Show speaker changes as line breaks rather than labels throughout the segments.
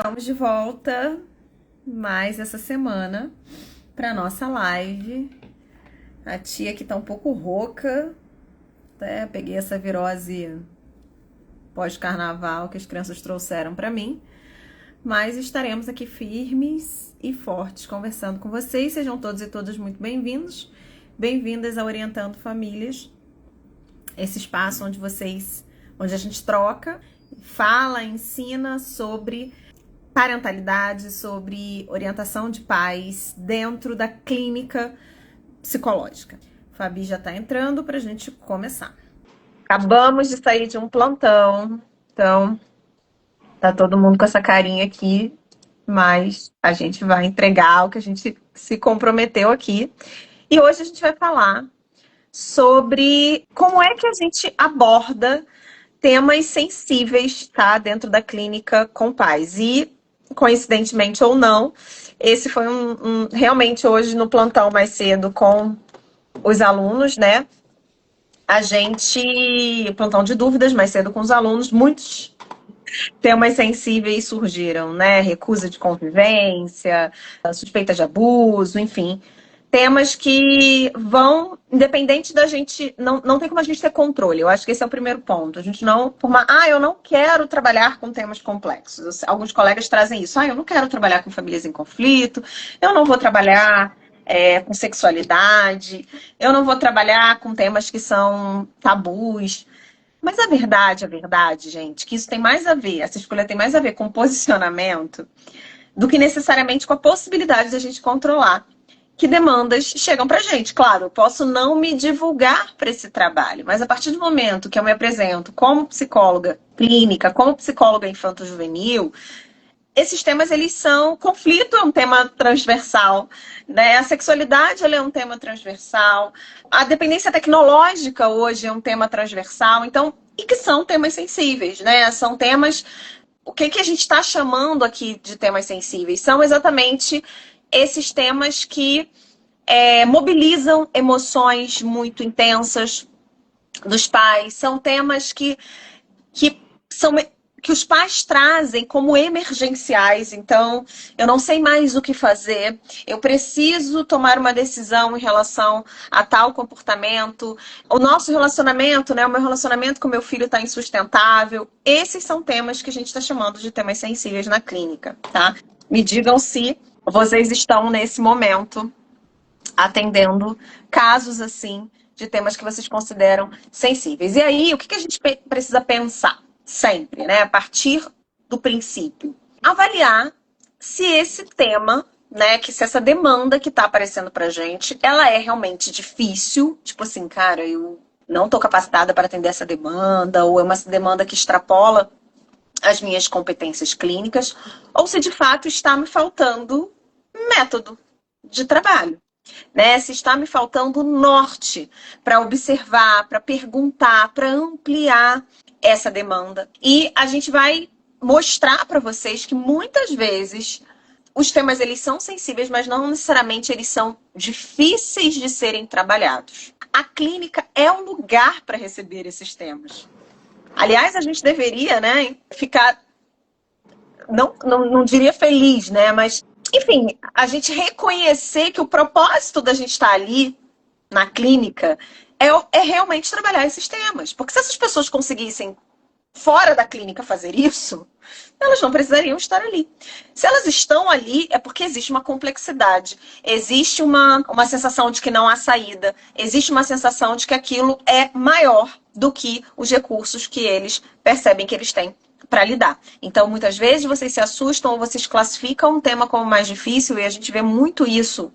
Estamos de volta mais essa semana para nossa live. A tia aqui tá um pouco rouca, né? Peguei essa virose pós-carnaval que as crianças trouxeram para mim, mas estaremos aqui firmes e fortes conversando com vocês. Sejam todos e todas muito bem-vindos, bem-vindas a Orientando Famílias, esse espaço onde a gente troca, fala, ensina sobre parentalidade, sobre orientação de pais dentro da clínica psicológica. Fabi já tá entrando pra gente começar. Acabamos de sair de um plantão, então tá todo mundo com essa carinha aqui, mas a gente vai entregar o que a gente se comprometeu aqui. E hoje a gente vai falar sobre como é que a gente aborda temas sensíveis, tá, dentro da clínica com pais. E, coincidentemente ou não, esse foi realmente hoje no plantão mais cedo com os alunos, né? Plantão de dúvidas mais cedo com os alunos, muitos temas sensíveis surgiram, né? Recusa de convivência, suspeita de abuso, enfim. Temas que vão, independente da gente, não tem como a gente ter controle. Eu acho que esse é o primeiro ponto. A gente não, eu não quero trabalhar com temas complexos. Alguns colegas trazem isso. Eu não quero trabalhar com famílias em conflito, eu não vou trabalhar com sexualidade, eu não vou trabalhar com temas que são tabus. Mas a verdade, gente, que isso tem mais a ver, essa escolha tem mais a ver com posicionamento do que necessariamente com a possibilidade da gente controlar que demandas chegam pra gente. Claro, eu posso não me divulgar para esse trabalho, mas a partir do momento que eu me apresento como psicóloga clínica, como psicóloga infanto-juvenil, esses temas, eles são... Conflito é um tema transversal, né? A sexualidade, ela é um tema transversal. A dependência tecnológica hoje é um tema transversal. Então, e que são temas sensíveis, né? São temas... O que a gente está chamando aqui de temas sensíveis? São exatamente esses temas que mobilizam emoções muito intensas dos pais. São temas que os pais trazem como emergenciais. Então, eu não sei mais o que fazer, eu preciso tomar uma decisão em relação a tal comportamento. O nosso relacionamento, né, o meu relacionamento com meu filho está insustentável. Esses são temas que a gente está chamando de temas sensíveis na clínica, tá? Me digam se vocês estão nesse momento atendendo casos assim de temas que vocês consideram sensíveis. E aí, o que a gente precisa pensar? Sempre, né? A partir do princípio. Avaliar se esse tema, né? Se essa demanda que tá aparecendo pra gente, ela é realmente difícil. Tipo assim, cara, eu não tô capacitada para atender essa demanda, ou é uma demanda que extrapola as minhas competências clínicas, ou se de fato está me faltando método de trabalho. Né? Se está me faltando norte para observar, para perguntar, para ampliar essa demanda. E a gente vai mostrar para vocês que muitas vezes os temas, eles são sensíveis, mas não necessariamente eles são difíceis de serem trabalhados. A clínica é o lugar para receber esses temas. Aliás, a gente deveria, né, ficar, não diria feliz, né, mas, enfim, a gente reconhecer que o propósito da gente estar ali na clínica é realmente trabalhar esses temas. Porque se essas pessoas conseguissem, fora da clínica, fazer isso, elas não precisariam estar ali. Se elas estão ali, é porque existe uma complexidade. Existe uma sensação de que não há saída. Existe uma sensação de que aquilo é maior do que os recursos que eles percebem que eles têm para lidar. Então, muitas vezes, vocês se assustam ou vocês classificam um tema como mais difícil, e a gente vê muito isso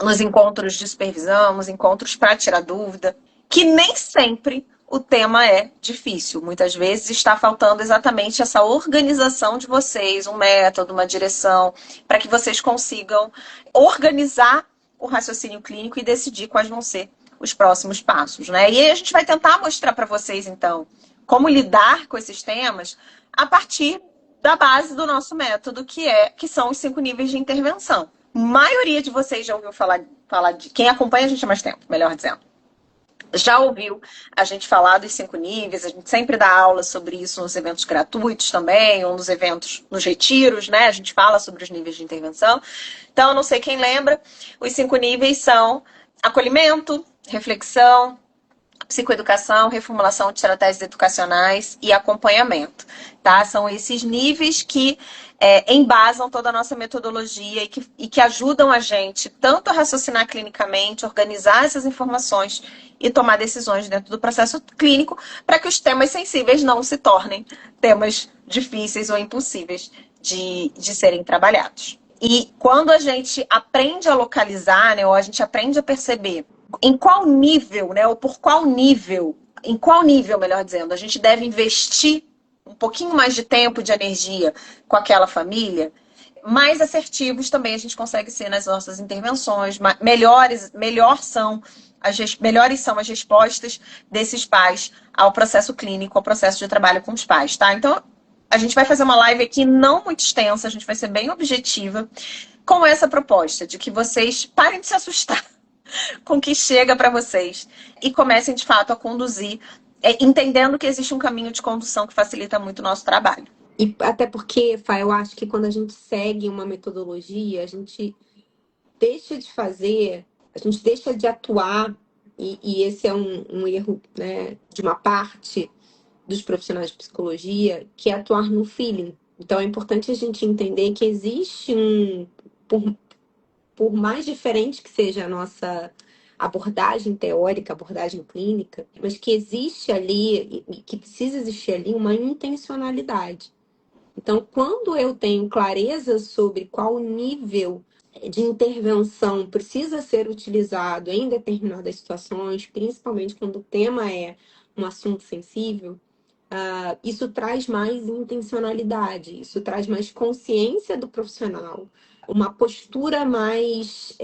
nos encontros de supervisão, nos encontros para tirar dúvida, que nem sempre o tema é difícil. Muitas vezes está faltando exatamente essa organização de vocês, um método, uma direção, para que vocês consigam organizar o raciocínio clínico e decidir quais vão ser os próximos passos, né? E aí a gente vai tentar mostrar para vocês, então, como lidar com esses temas a partir da base do nosso método, que são os 5 níveis de intervenção. A maioria de vocês já ouviu falar de... Quem acompanha a gente há mais tempo, melhor dizendo. já ouviu a gente falar dos 5 níveis, a gente sempre dá aula sobre isso nos eventos gratuitos também, ou nos eventos, nos retiros, né? A gente fala sobre os níveis de intervenção. Então, não sei quem lembra, os 5 níveis são acolhimento, reflexão, psicoeducação, reformulação de estratégias educacionais e acompanhamento, tá? São esses níveis que embasam toda a nossa metodologia e que ajudam a gente tanto a raciocinar clinicamente, organizar essas informações e tomar decisões dentro do processo clínico para que os temas sensíveis não se tornem temas difíceis ou impossíveis de serem trabalhados. E quando a gente aprende a localizar, né, ou a gente aprende a perceber em qual nível, né, ou por qual nível, em qual nível, melhor dizendo, a gente deve investir um pouquinho mais de tempo, de energia com aquela família, mais assertivos também a gente consegue ser nas nossas intervenções, melhores são as respostas desses pais ao processo clínico, ao processo de trabalho com os pais, tá? Então, a gente vai fazer uma live aqui não muito extensa, a gente vai ser bem objetiva, com essa proposta de que vocês parem de se assustar com o que chega para vocês e comecem, de fato, a conduzir, entendendo que existe um caminho de condução que facilita muito o nosso trabalho.
E até porque, Fá, eu acho que quando a gente segue uma metodologia, a gente deixa de fazer, a gente deixa de atuar, e esse é um erro, né, de uma parte dos profissionais de psicologia, que é atuar no feeling. Então, é importante a gente entender que existe por mais diferente que seja a nossa abordagem teórica, abordagem clínica, mas que existe ali, e que precisa existir ali uma intencionalidade. Então, quando eu tenho clareza sobre qual nível de intervenção precisa ser utilizado em determinadas situações, principalmente quando o tema é um assunto sensível, isso traz mais intencionalidade, isso traz mais consciência do profissional, uma postura mais,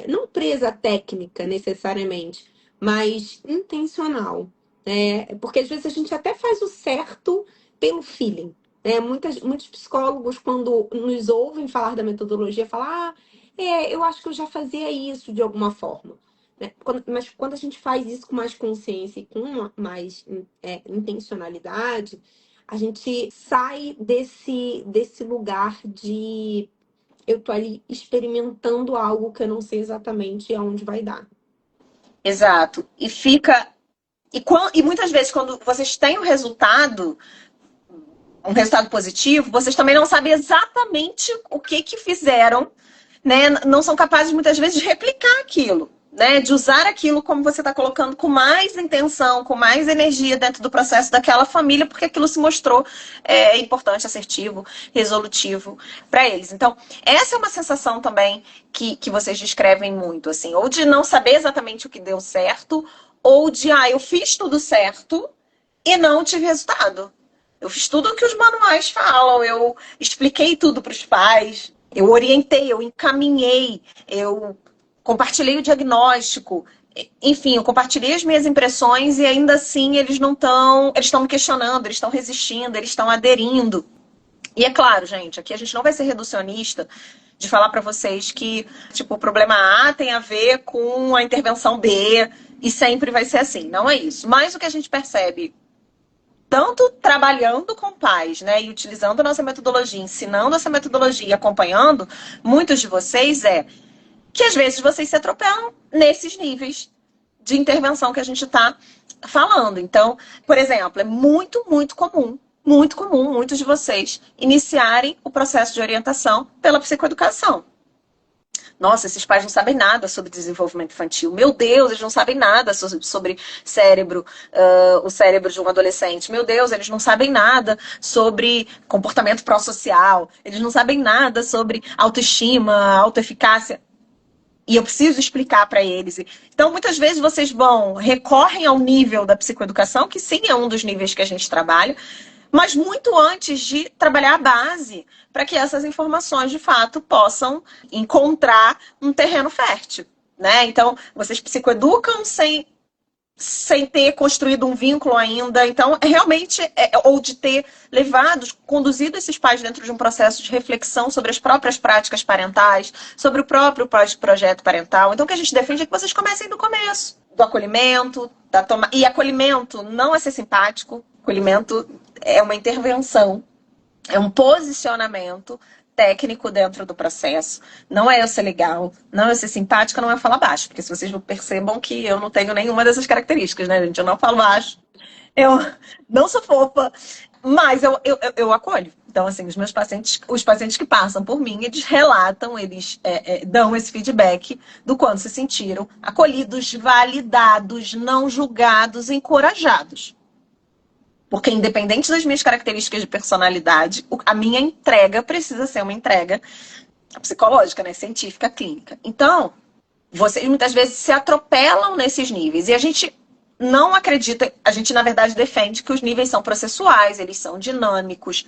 não presa à técnica necessariamente, mas intencional. Né? Porque às vezes a gente até faz o certo pelo feeling. Né? Muitos psicólogos, quando nos ouvem falar da metodologia, falam: eu acho que eu já fazia isso de alguma forma. Né? Mas quando a gente faz isso com mais consciência e com mais intencionalidade, a gente sai desse lugar de eu tô ali experimentando algo que eu não sei exatamente aonde vai dar.
Exato. E fica. E muitas vezes, quando vocês têm um resultado positivo, vocês também não sabem exatamente o que fizeram, né? Não são capazes, muitas vezes, de replicar aquilo. Né, de usar aquilo como você está colocando com mais intenção, com mais energia dentro do processo daquela família, porque aquilo se mostrou importante, assertivo, resolutivo para eles. Então, essa é uma sensação também que vocês descrevem muito, assim, ou de não saber exatamente o que deu certo, ou de, eu fiz tudo certo e não tive resultado. Eu fiz tudo o que os manuais falam, eu expliquei tudo para os pais, eu orientei, eu encaminhei, eu compartilhei o diagnóstico, enfim, eu compartilhei as minhas impressões e ainda assim eles não estão, eles estão me questionando, eles estão resistindo, eles estão aderindo. E é claro, gente, aqui a gente não vai ser reducionista de falar para vocês que, tipo, o problema A tem a ver com a intervenção B e sempre vai ser assim, não é isso. Mas o que a gente percebe, tanto trabalhando com pais, né, e utilizando a nossa metodologia, ensinando essa metodologia e acompanhando muitos de vocês, que às vezes vocês se atropelam nesses níveis de intervenção que a gente está falando. Então, por exemplo, é muito comum, muitos de vocês iniciarem o processo de orientação pela psicoeducação. Nossa, esses pais não sabem nada sobre desenvolvimento infantil. Meu Deus, eles não sabem nada sobre cérebro, o cérebro de um adolescente. Meu Deus, eles não sabem nada sobre comportamento pró-social. Eles não sabem nada sobre autoestima, autoeficácia. E eu preciso explicar para eles. Então, muitas vezes vocês recorrem ao nível da psicoeducação, que sim é um dos níveis que a gente trabalha, mas muito antes de trabalhar a base, para que essas informações, de fato, possam encontrar um terreno fértil. Né? Então, vocês psicoeducam sem ter construído um vínculo ainda. Então, realmente, ou de ter conduzido esses pais dentro de um processo de reflexão sobre as próprias práticas parentais, sobre o próprio projeto parental. Então, o que a gente defende é que vocês comecem do começo. do acolhimento, e acolhimento não é ser simpático, acolhimento é uma intervenção, é um posicionamento técnico dentro do processo. Não é eu ser legal, não é eu ser simpática, não é eu falar baixo, porque se vocês percebam que eu não tenho nenhuma dessas características, né, gente? Eu não falo baixo, eu não sou fofa, mas eu acolho. Então, assim, os pacientes que passam por mim, eles relatam, eles dão esse feedback do quanto se sentiram acolhidos, validados, não julgados, encorajados. Porque independente das minhas características de personalidade, a minha entrega precisa ser uma entrega psicológica, né? Científica, clínica. Então, vocês muitas vezes se atropelam nesses níveis. E a gente não acredita, a gente na verdade defende que os níveis são processuais, eles são dinâmicos.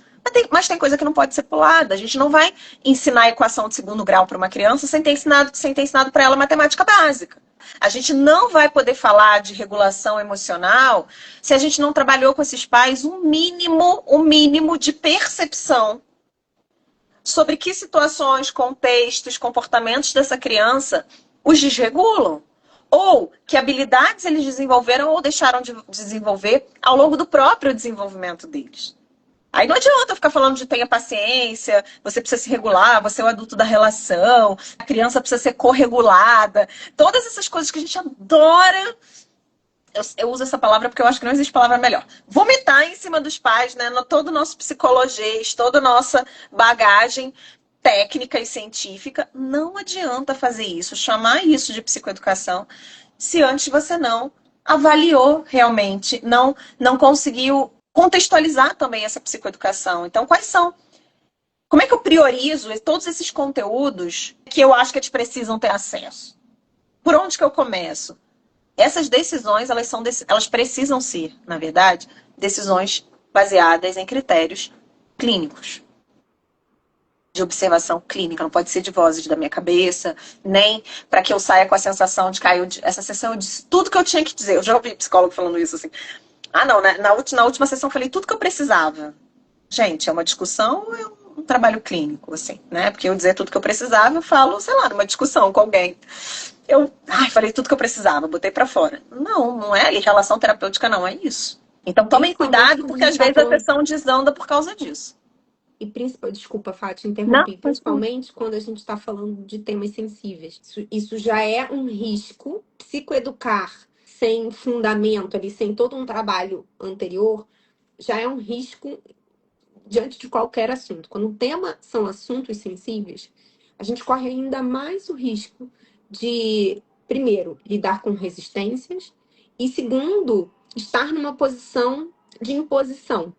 Mas tem coisa que não pode ser pulada. A gente não vai ensinar a equação de segundo grau para uma criança sem ter ensinado para ela matemática básica. A gente não vai poder falar de regulação emocional se a gente não trabalhou com esses pais um mínimo de percepção sobre que situações, contextos, comportamentos dessa criança os desregulam. Ou que habilidades eles desenvolveram ou deixaram de desenvolver ao longo do próprio desenvolvimento deles. Aí não adianta eu ficar falando de tenha paciência, você precisa se regular, você é o adulto da relação, a criança precisa ser corregulada. Todas essas coisas que a gente adora. Eu uso essa palavra porque eu acho que não existe palavra melhor. Vomitar em cima dos pais, né? Todo o nosso psicologês, toda a nossa bagagem técnica e científica. Não adianta fazer isso, chamar isso de psicoeducação, se antes você não avaliou realmente, não conseguiu contextualizar também essa psicoeducação. Então, quais são? Como é que eu priorizo todos esses conteúdos que eu acho que eles precisam ter acesso? Por onde que eu começo? Essas decisões, elas precisam ser, na verdade, decisões baseadas em critérios clínicos. De observação clínica, não pode ser de vozes da minha cabeça, nem para que eu saia com a sensação de que essa sessão eu disse tudo que eu tinha que dizer. Eu já ouvi psicólogo falando isso assim. Ah, não, né? Na última sessão eu falei tudo que eu precisava. Gente, é uma discussão ou é um trabalho clínico, assim, né? Porque eu dizer tudo que eu precisava, eu falo, sei lá, numa discussão com alguém. Falei tudo que eu precisava, botei pra fora. Não é. E relação terapêutica não é isso. Então tomem cuidado, porque às vezes a sessão desanda por causa disso.
E desculpa, Fátima, interrompi. Principalmente quando a gente está falando de temas sensíveis. Isso já é um risco. Psicoeducar sem fundamento ali, sem todo um trabalho anterior, já é um risco diante de qualquer assunto. Quando o tema são assuntos sensíveis, a gente corre ainda mais o risco de, primeiro, lidar com resistências e, segundo, estar numa posição de imposição.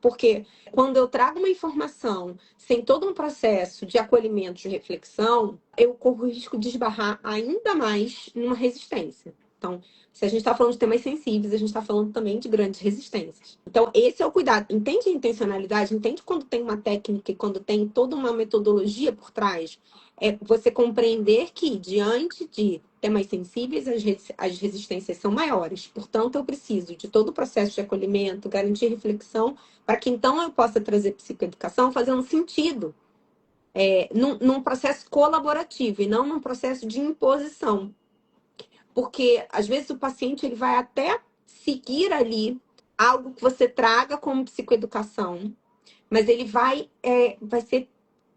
Porque quando eu trago uma informação sem todo um processo de acolhimento, de reflexão, eu corro o risco de esbarrar ainda mais numa resistência. Então, se a gente está falando de temas sensíveis, a gente está falando também de grandes resistências. Então, esse é o cuidado. Entende a intencionalidade? Entende quando tem uma técnica e quando tem toda uma metodologia por trás? É você compreender que, diante de temas sensíveis, as resistências são maiores. Portanto, eu preciso de todo o processo de acolhimento, garantir reflexão, para que então eu possa trazer psicoeducação fazendo sentido. Num processo colaborativo e não num processo de imposição. Porque, às vezes, o paciente ele vai até seguir ali algo que você traga como psicoeducação, mas ele vai ser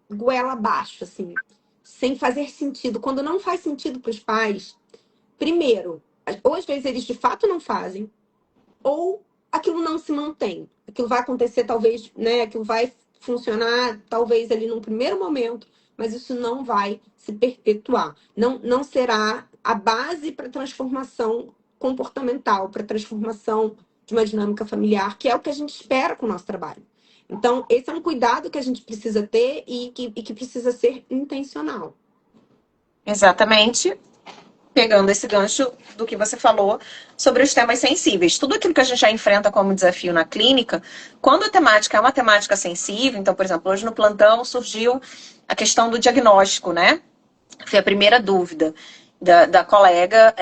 goela abaixo, assim, sem fazer sentido. Quando não faz sentido para os pais, primeiro, ou às vezes eles de fato não fazem, ou aquilo não se mantém. Aquilo vai acontecer, talvez, né? Aquilo vai funcionar, talvez, ali num primeiro momento, mas isso não vai se perpetuar. Não será a base para transformação comportamental, para transformação de uma dinâmica familiar, que é o que a gente espera com o nosso trabalho. Então, esse é um cuidado que a gente precisa ter e que precisa ser intencional.
Exatamente. Pegando esse gancho do que você falou sobre os temas sensíveis. Tudo aquilo que a gente já enfrenta como desafio na clínica, quando a temática é uma temática sensível, então, por exemplo, hoje no plantão surgiu a questão do diagnóstico, né? Foi a primeira dúvida da colega,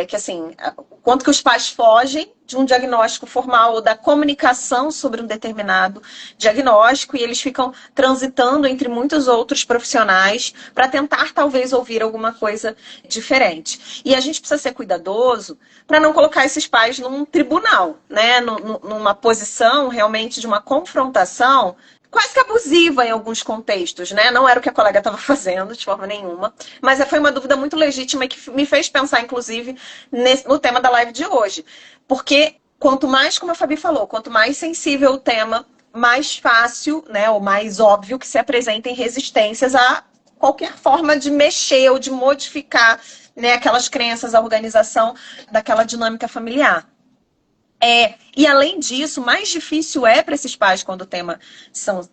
que assim, quanto que os pais fogem de um diagnóstico formal ou da comunicação sobre um determinado diagnóstico e eles ficam transitando entre muitos outros profissionais para tentar talvez ouvir alguma coisa diferente. E a gente precisa ser cuidadoso para não colocar esses pais num tribunal, né? Numa posição realmente de uma confrontação quase que abusiva em alguns contextos, né? Não era o que a colega estava fazendo, de forma nenhuma. Mas foi uma dúvida muito legítima e que me fez pensar, inclusive, no tema da live de hoje. Porque quanto mais, como a Fabi falou, quanto mais sensível o tema, mais fácil, né, ou mais óbvio que se apresentem resistências a qualquer forma de mexer ou de modificar, né, aquelas crenças, a organização daquela dinâmica familiar. E além disso, mais difícil é para esses pais, quando o tema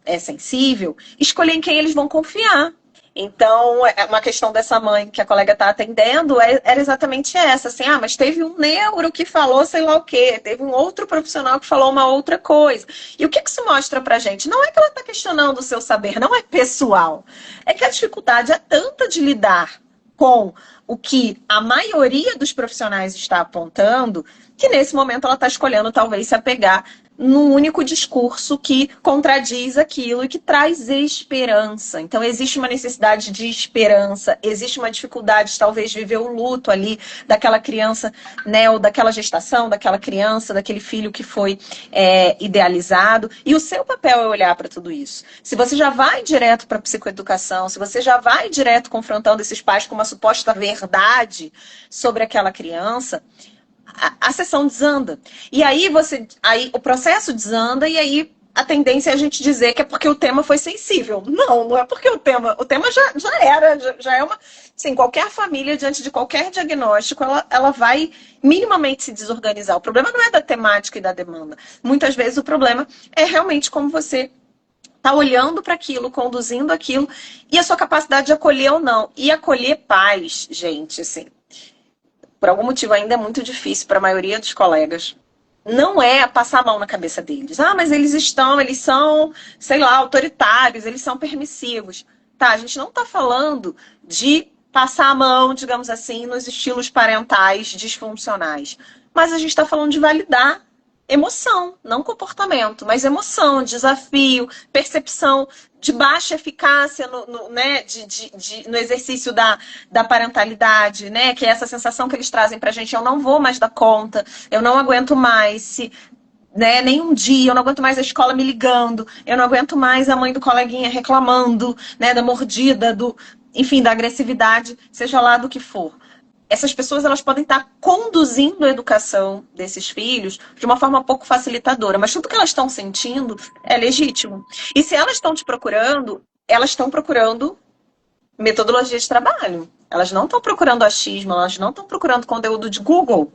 é sensível, escolher em quem eles vão confiar. Então, uma questão dessa mãe que a colega está atendendo era exatamente essa, assim, mas teve um neuro que falou sei lá o quê, teve um outro profissional que falou uma outra coisa. E o que isso mostra pra gente? Não é que ela está questionando o seu saber, não é pessoal. É que a dificuldade é tanta de lidar com o que a maioria dos profissionais está apontando, que nesse momento ela está escolhendo talvez se apegar num único discurso que contradiz aquilo e que traz esperança. Então, existe uma necessidade de esperança, existe uma dificuldade de talvez viver o luto ali daquela criança, né, ou daquela gestação, daquela criança, daquele filho que foi idealizado. E o seu papel é olhar para tudo isso. Se você já vai direto para a psicoeducação, se você já vai direto confrontando esses pais com uma suposta verdade sobre aquela criança, a sessão desanda. E aí o processo desanda e aí a tendência é a gente dizer que é porque o tema foi sensível. Não é porque o tema já é uma, assim, qualquer família diante de qualquer diagnóstico, ela vai minimamente se desorganizar. O problema não é da temática e da demanda. Muitas vezes o problema é realmente como você está olhando para aquilo, conduzindo aquilo e a sua capacidade de acolher ou não. E acolher pais, gente, assim, por algum motivo ainda é muito difícil para a maioria dos colegas. Não é passar a mão na cabeça deles. Mas eles são, sei lá, autoritários, eles são permissivos. Tá, a gente não está falando de passar a mão, digamos assim, nos estilos parentais disfuncionais. Mas a gente está falando de validar emoção, não comportamento, mas emoção, desafio, percepção de baixa eficácia né, no exercício da parentalidade, né? Que é essa sensação que eles trazem pra gente, eu não vou mais dar conta, eu não aguento mais, né, nem um dia, eu não aguento mais a escola me ligando, eu não aguento mais a mãe do coleguinha reclamando, né, da mordida, enfim, da agressividade, seja lá do que for. Essas pessoas elas podem estar conduzindo a educação desses filhos de uma forma pouco facilitadora, mas tudo que elas estão sentindo é legítimo. E se elas estão te procurando, elas estão procurando metodologia de trabalho. Elas não estão procurando achismo, elas não estão procurando conteúdo de Google.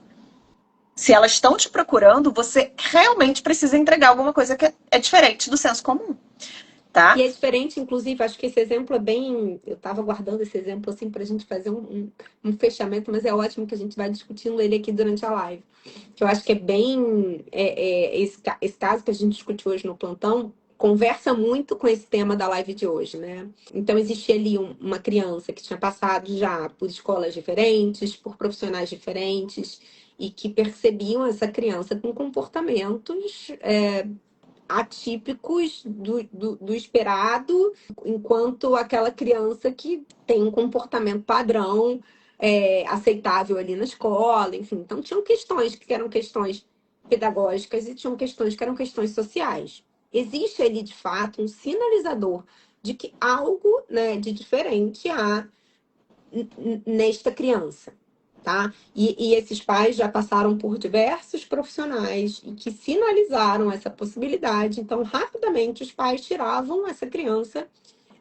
Se elas estão te procurando, você realmente precisa entregar alguma coisa que é diferente do senso comum. Tá?
E é diferente, inclusive, acho que esse exemplo é bem. Eu estava guardando esse exemplo assim para a gente fazer um fechamento, mas é ótimo que a gente vai discutindo ele aqui durante a live. Que eu acho que é bem. Esse caso que a gente discutiu hoje no plantão conversa muito com esse tema da live de hoje, né? Então, existia ali uma criança que tinha passado já por escolas diferentes, por profissionais diferentes, e que percebiam essa criança com comportamentos atípicos do esperado, enquanto aquela criança que tem um comportamento padrão aceitável ali na escola, enfim. Então, tinham questões que eram questões pedagógicas e tinham questões que eram questões sociais. Existe ali, de fato, um sinalizador de que algo, né, de diferente há nesta criança. Tá? E esses pais já passaram por diversos profissionais e que sinalizaram essa possibilidade. Então, rapidamente, os pais tiravam essa criança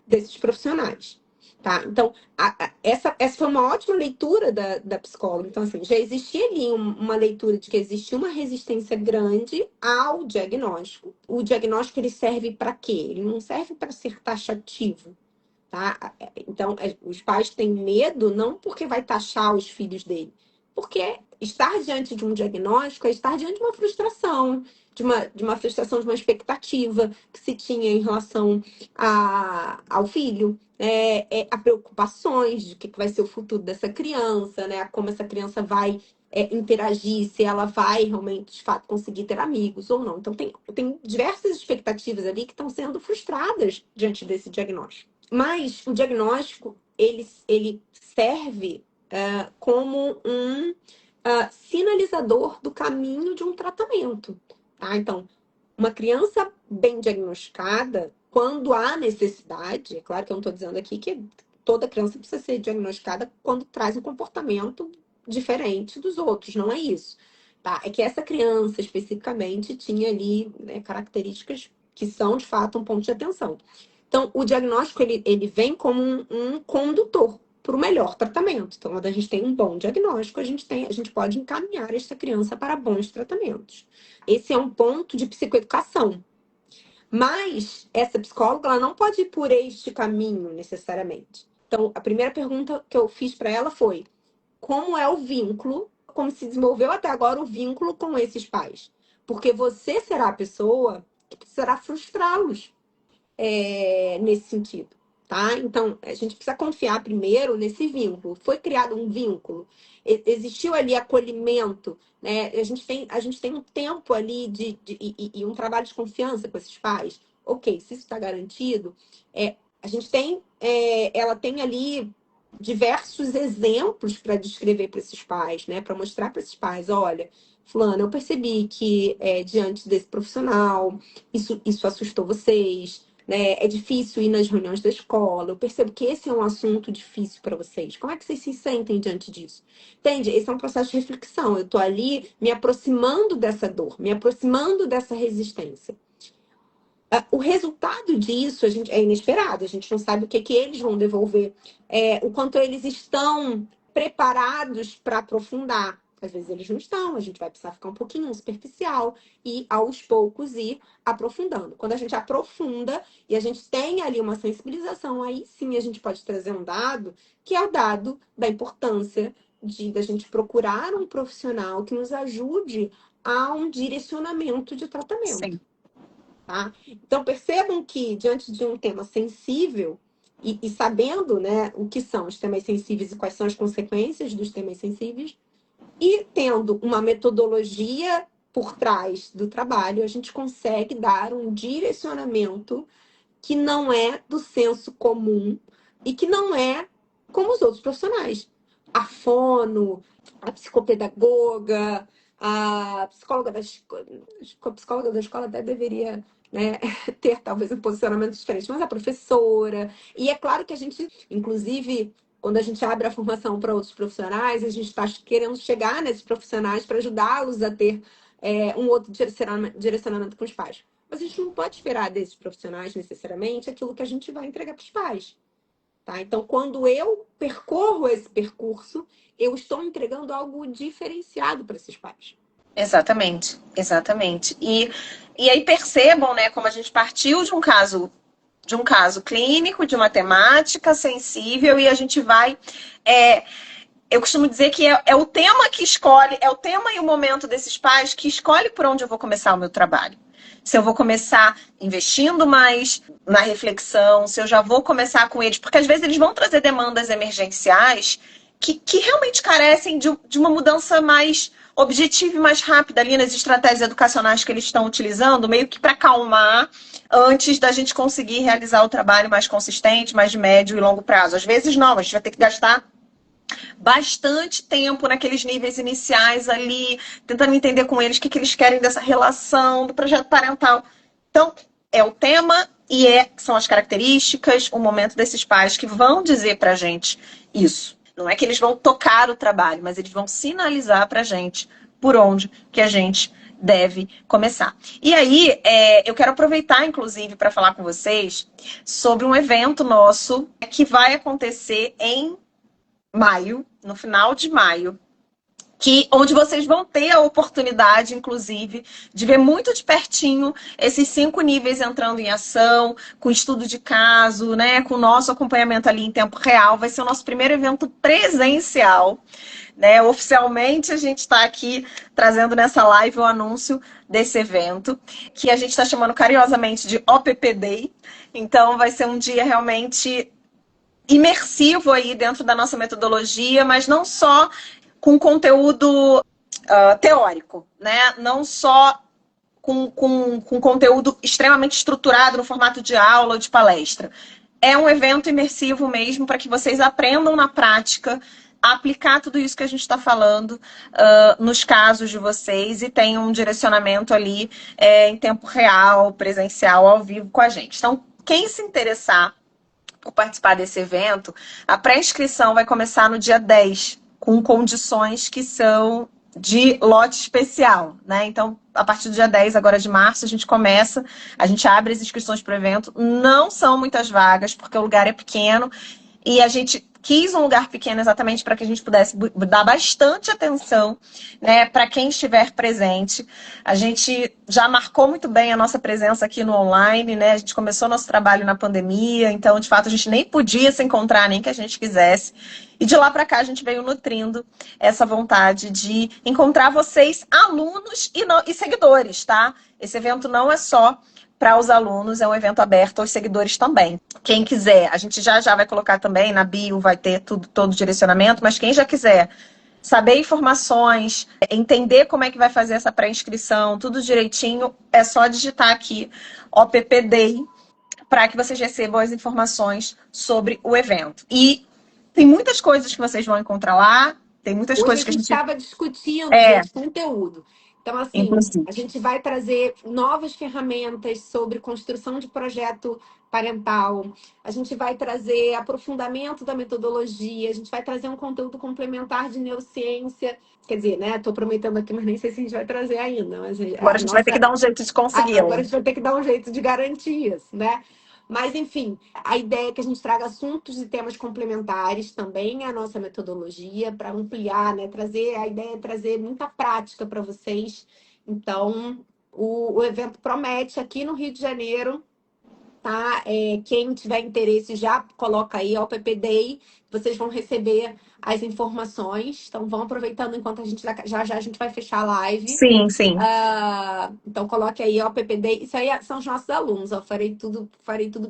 desses profissionais. Tá? Então, essa foi uma ótima leitura da psicóloga. Então, assim, já existia ali uma leitura de que existia uma resistência grande ao diagnóstico. O diagnóstico ele serve para quê? Ele não serve para ser taxativo. Tá? Então, os pais têm medo não porque vai taxar os filhos dele, porque estar diante de um diagnóstico é estar diante de uma frustração, de uma frustração, de uma expectativa que se tinha em relação ao filho, a preocupações de o que vai ser o futuro dessa criança, né? Como essa criança vai interagir, se ela vai realmente, de fato, conseguir ter amigos ou não. Então, tem diversas expectativas ali que estão sendo frustradas diante desse diagnóstico. Mas o diagnóstico, ele serve como um sinalizador do caminho de um tratamento. Tá? Então, uma criança bem diagnosticada, quando há necessidade, é claro que eu não estou dizendo aqui que toda criança precisa ser diagnosticada quando traz um comportamento diferente dos outros, não é isso. Tá? É que essa criança especificamente tinha ali, né, características que são de fato um ponto de atenção. Então, o diagnóstico ele vem como um condutor para o melhor tratamento. Então, quando a gente tem um bom diagnóstico, a gente pode encaminhar essa criança para bons tratamentos. Esse é um ponto de psicoeducação. Mas essa psicóloga ela não pode ir por este caminho necessariamente. Então, a primeira pergunta que eu fiz para ela foi: como é o vínculo, como se desenvolveu até agora o vínculo com esses pais? Porque você será a pessoa que precisará frustrá-los nesse sentido, tá? Então, a gente precisa confiar primeiro nesse vínculo. Foi criado um vínculo, existiu ali acolhimento, né? A gente tem um tempo ali e um trabalho de confiança com esses pais. Ok, se isso está garantido, a gente tem, ela tem ali diversos exemplos para descrever para esses pais, né? Para mostrar para esses pais, olha, fulano, eu percebi que diante desse profissional, isso assustou vocês, né? É difícil ir nas reuniões da escola. Eu percebo que esse é um assunto difícil para vocês. Como é que vocês se sentem diante disso? Entende? Esse é um processo de reflexão. Eu estou ali me aproximando dessa dor, me aproximando dessa resistência. O resultado disso é inesperado. A gente não sabe o que eles vão devolver, o quanto eles estão preparados para aprofundar. Às vezes eles não estão, a gente vai precisar ficar um pouquinho superficial e, aos poucos, ir aprofundando. Quando a gente aprofunda e a gente tem ali uma sensibilização, aí sim a gente pode trazer um dado, que é o dado da importância da gente procurar um profissional que nos ajude a um direcionamento de tratamento.
Sim.
Tá? Então, percebam que, diante de um tema sensível, e sabendo, né, o que são os temas sensíveis e quais são as consequências dos temas sensíveis, e tendo uma metodologia por trás do trabalho, a gente consegue dar um direcionamento que não é do senso comum e que não é como os outros profissionais. A fono, a psicopedagoga, a psicóloga da escola até deveria, né, ter talvez um posicionamento diferente, mas a professora. E é claro que a gente, inclusive, quando a gente abre a formação para outros profissionais, a gente está querendo chegar nesses profissionais para ajudá-los a ter um outro direcionamento com os pais. Mas a gente não pode esperar desses profissionais, necessariamente, aquilo que a gente vai entregar para os pais. Tá? Então, quando eu percorro esse percurso, eu estou entregando algo diferenciado para esses pais.
Exatamente, exatamente. E aí percebam, né, como a gente partiu de um caso clínico, de uma temática sensível, e a gente vai. Eu costumo dizer que é o tema que escolhe, é o tema e o momento desses pais que escolhe por onde eu vou começar o meu trabalho. Se eu vou começar investindo mais na reflexão, se eu já vou começar com eles, porque às vezes eles vão trazer demandas emergenciais que realmente carecem de uma mudança mais objetiva e mais rápida ali nas estratégias educacionais que eles estão utilizando, meio que para acalmar antes da gente conseguir realizar o trabalho mais consistente, mais de médio e longo prazo. Às vezes não, a gente vai ter que gastar bastante tempo naqueles níveis iniciais ali, tentando entender com eles o que eles querem dessa relação, do projeto parental. Então, é o tema e são as características, o momento desses pais que vão dizer pra gente isso. Não é que eles vão tocar o trabalho, mas eles vão sinalizar pra gente por onde que a gente deve começar. E aí, eu quero aproveitar, inclusive, para falar com vocês sobre um evento nosso que vai acontecer em maio, no final de maio, onde vocês vão ter a oportunidade, inclusive, de ver muito de pertinho esses 5 níveis entrando em ação, com estudo de caso, né, com o nosso acompanhamento ali em tempo real. Vai ser o nosso primeiro evento presencial, né? Oficialmente, a gente está aqui trazendo nessa live o anúncio desse evento, que a gente está chamando carinhosamente de OPP Day. Então, vai ser um dia realmente imersivo aí dentro da nossa metodologia, mas não só com conteúdo teórico, né? Não só com conteúdo extremamente estruturado no formato de aula ou de palestra. É um evento imersivo mesmo para que vocês aprendam na prática a aplicar tudo isso que a gente está falando nos casos de vocês e tenham um direcionamento ali em tempo real, presencial, ao vivo com a gente. Então, quem se interessar por participar desse evento, a pré-inscrição vai começar no dia 10, com condições que são de lote especial, né? Então, a partir do dia 10 agora de março, a gente abre as inscrições para o evento. Não são muitas vagas, porque o lugar é pequeno, e a gente quis um lugar pequeno exatamente para que a gente pudesse dar bastante atenção, né, para quem estiver presente. A gente já marcou muito bem a nossa presença aqui no online, né? A gente começou nosso trabalho na pandemia, então, de fato, a gente nem podia se encontrar, nem que a gente quisesse. E de lá para cá a gente veio nutrindo essa vontade de encontrar vocês, alunos e seguidores, tá? Esse evento não é só para os alunos, é um evento aberto aos seguidores também. Quem quiser, a gente já vai colocar também, na bio vai ter todo o direcionamento, mas quem já quiser saber informações, entender como é que vai fazer essa pré-inscrição, tudo direitinho, é só digitar aqui OPPDay para que vocês recebam as informações sobre o evento. E tem muitas coisas que vocês vão encontrar lá, tem muitas
Hoje
coisas
a
que a
gente
gente...
estava discutindo esse conteúdo. Então, assim,
Inclusive.
a gente vai trazer novas ferramentas sobre construção de projeto parental, a gente vai trazer aprofundamento da metodologia, a gente vai trazer um conteúdo complementar de neurociência. Quer dizer, né? Estou prometendo aqui, mas nem sei se a gente vai trazer ainda. Mas
Agora a gente vai ter que dar um jeito de conseguir.
Agora a gente vai ter que dar um jeito de garantir isso, né? Mas, enfim, a ideia é que a gente traga assuntos e temas complementares também à nossa metodologia para ampliar, né? A ideia é trazer muita prática para vocês. Então, o evento promete aqui no Rio de Janeiro, tá? Quem tiver interesse já coloca aí ao PPDay, vocês vão receber as informações. Então, vão aproveitando enquanto a gente já a gente vai fechar a live.
Sim, sim.
Então, coloque aí, ó, PPD. Isso aí são os nossos alunos, ó. Farei tudo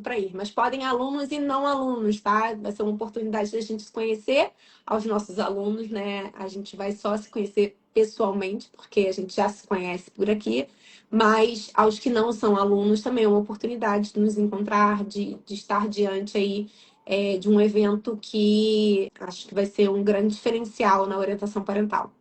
para ir. Mas podem alunos e não alunos, tá? Vai ser uma oportunidade da gente se conhecer aos nossos alunos, né? A gente vai só se conhecer pessoalmente, porque a gente já se conhece por aqui. Mas aos que não são alunos também é uma oportunidade de nos encontrar, de estar diante aí de um evento que acho que vai ser um grande diferencial na orientação parental.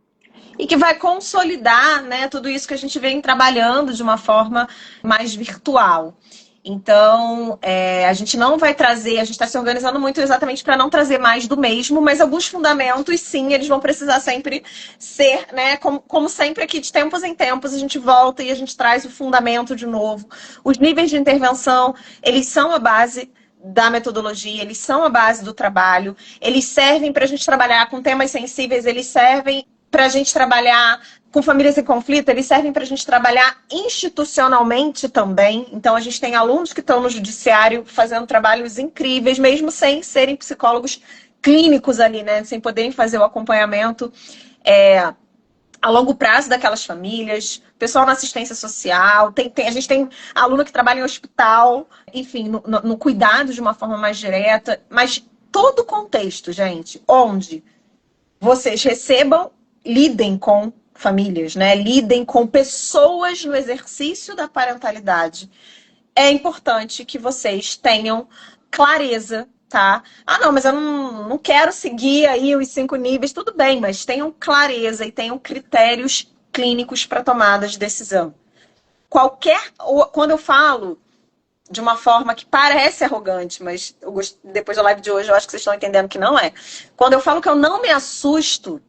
E que vai consolidar, né, tudo isso que a gente vem trabalhando de uma forma mais virtual. Então, a gente não vai trazer, a gente está se organizando muito exatamente para não trazer mais do mesmo, mas alguns fundamentos, sim, eles vão precisar sempre ser, né, como sempre aqui, de tempos em tempos, a gente volta e a gente traz o fundamento de novo. Os níveis de intervenção, eles são a base da metodologia, eles são a base do trabalho, eles servem para a gente trabalhar com temas sensíveis, eles servem para a gente trabalhar com famílias em conflito, eles servem para a gente trabalhar institucionalmente também. Então, a gente tem alunos que estão no judiciário fazendo trabalhos incríveis, mesmo sem serem psicólogos clínicos ali, né? Sem poderem fazer o acompanhamento a longo prazo daquelas famílias, pessoal na assistência social, a gente tem aluno que trabalha em hospital, enfim, no cuidado de uma forma mais direta, mas todo o contexto, gente, onde vocês lidem com famílias, né? Lidem com pessoas no exercício da parentalidade. É importante que vocês tenham clareza, tá? Ah, não, mas eu não quero seguir aí os 5 níveis. Tudo bem, mas tenham clareza e tenham critérios clínicos para tomada de decisão. Quando eu falo de uma forma que parece arrogante, mas depois da live de hoje eu acho que vocês estão entendendo que não é. Quando eu falo que eu não me assusto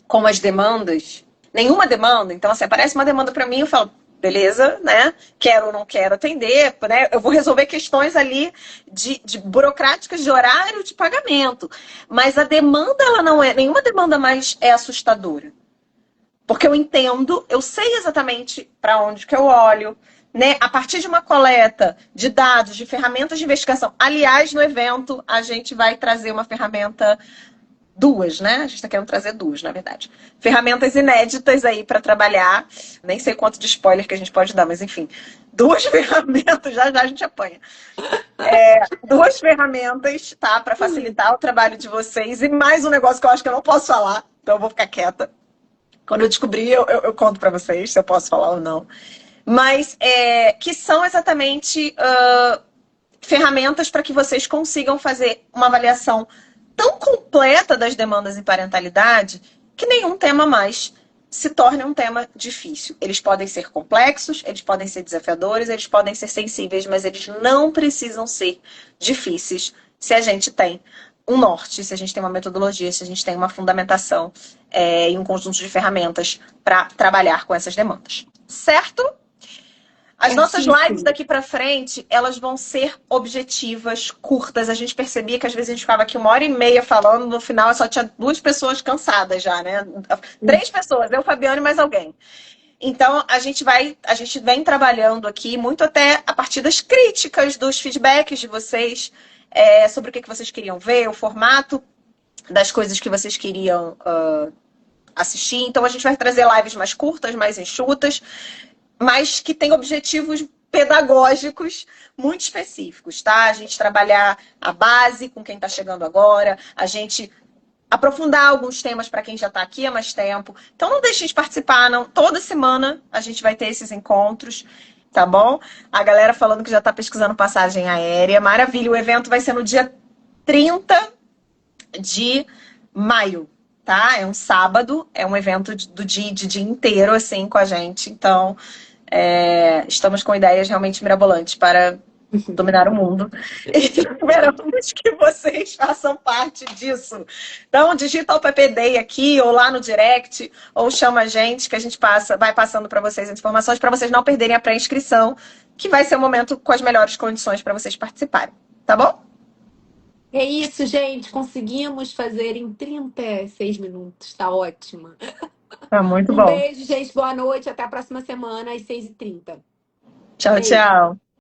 com as demandas, nenhuma demanda, então assim, aparece uma demanda para mim, eu falo, beleza, né? Quero ou não quero atender, né? Eu vou resolver questões ali de burocráticas de horário de pagamento. Mas a demanda, ela não é, nenhuma demanda mais é assustadora. Porque eu entendo, eu sei exatamente para onde que eu olho, né? A partir de uma coleta de dados, de ferramentas de investigação. Aliás, no evento, a gente vai trazer uma ferramenta, 2, né? A gente está querendo trazer 2, na verdade. Ferramentas inéditas aí para trabalhar. Nem sei quanto de spoiler que a gente pode dar, mas enfim. 2 ferramentas, já a gente apanha. 2 ferramentas, tá? Para facilitar o trabalho de vocês. E mais um negócio que eu acho que eu não posso falar. então eu vou ficar quieta. Quando eu descobrir, eu conto para vocês se eu posso falar ou não. Mas que são exatamente ferramentas para que vocês consigam fazer uma avaliação tão completa das demandas em parentalidade que nenhum tema mais se torne um tema difícil. Eles podem ser complexos, eles podem ser desafiadores, eles podem ser sensíveis, mas eles não precisam ser difíceis se a gente tem um norte, se a gente tem uma metodologia, se a gente tem uma fundamentação e um conjunto de ferramentas para trabalhar com essas demandas. Certo? As nossas lives daqui para frente, elas vão ser objetivas, curtas. A gente percebia que às vezes a gente ficava aqui 1h30 falando, no final só tinha 2 pessoas cansadas já, né? 3 pessoas, eu, Fabiane e mais alguém. Então, a gente vem trabalhando aqui muito até a partir das críticas, dos feedbacks de vocês, sobre o que vocês queriam ver, o formato das coisas que vocês queriam assistir. Então, a gente vai trazer lives mais curtas, mais enxutas, mas que tem objetivos pedagógicos muito específicos, tá? A gente trabalhar a base com quem está chegando agora, a gente aprofundar alguns temas para quem já está aqui há mais tempo. Então não deixem de participar, não. Toda semana a gente vai ter esses encontros, tá bom? A galera falando que já está pesquisando passagem aérea. Maravilha, o evento vai ser no dia 30 de maio, tá? É um sábado, é um evento de dia inteiro, assim, com a gente. Então, estamos com ideias realmente mirabolantes para dominar o mundo. E esperamos que vocês façam parte disso. Então, digita o PPD aqui, ou lá no direct, ou chama a gente, que a gente vai passando para vocês as informações, para vocês não perderem a pré-inscrição, que vai ser o momento com as melhores condições para vocês participarem. Tá bom?
É isso, gente. Conseguimos fazer em 36 minutos. Tá ótima.
Tá muito
Um
bom.
beijo, gente. Boa noite. Até a próxima semana, às 6h30.
Tchau,
Beijo.
tchau.